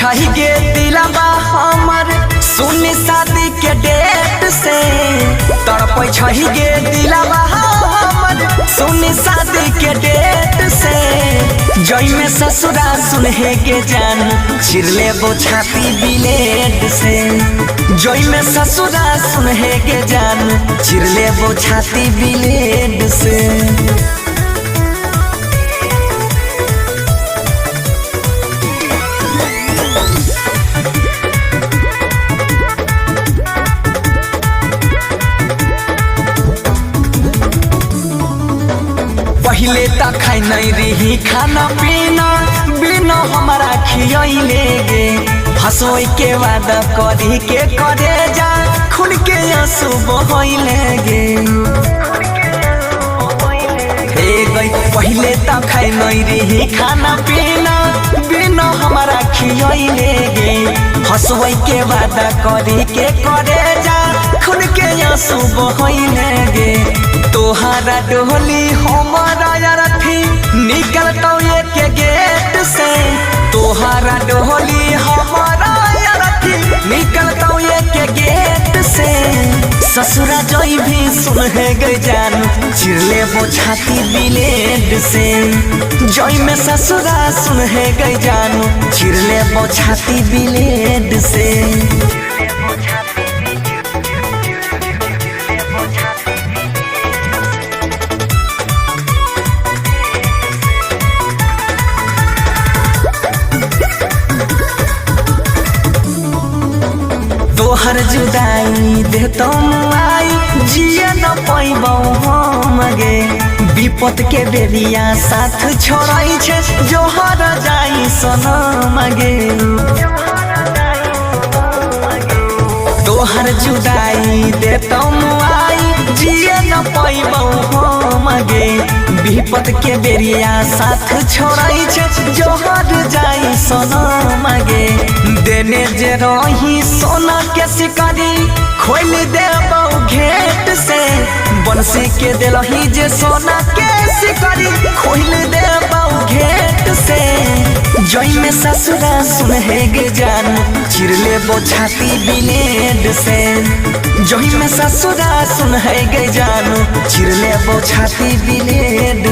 पैछाही गे दिलवा हमर सुनी शादी के डेट से तर पैछाही गे दिलवा हमर सुनी शादी के डेट से जई में ससुरा सुनहे के जान चिरले वो छाती ब्लेड से जई में ससुरा सुनहे के जान चिरले वो छाती ब्लेड से। पहले तक खाई नहीं रही खाना पीना बिना हमारा खियले गे हंसोई के वादा करी के करे जा खुल के आंसू बहले गे पहले तक खाई नहीं रही खाना पीना बिना हमारा खियले गे हंसोई के वादा करी के करे जा खुल के आंसू बहले गे तोहरा डोली हमारा रथी निकलता के गेट से तोहरा डोली हमारा रथी निकलता के गेट से ससुरा जोई भी सुनहे गए जान चिरले वो छाती ब्लेड से जोई में ससुरा सुनहे गए जान चिरले वो छाती ब्लेड से। तोहर जुदाई दे तुम आई जिए न पैबौ हम गे विपत के बेरिया साथ छोड़ाई छे जोहर जाई सनम गे तोहर जुदाई दे तुम आई जिए न पैबौ हम गे विपत के बेरिया साथ छोड़ाई छे जोहर जाई सनम गे देने जे रही सोना के शिकारी खोल देबौ घेट से बंसी के दिलही जे सोना के शिकारी खोल देबौ घेट से जई में ससुरा सुनहे गे जान चिरले वो छाती ब्लेड से जई में ससुरा सुनहे गे जान चिरले वो छाती ब्लेड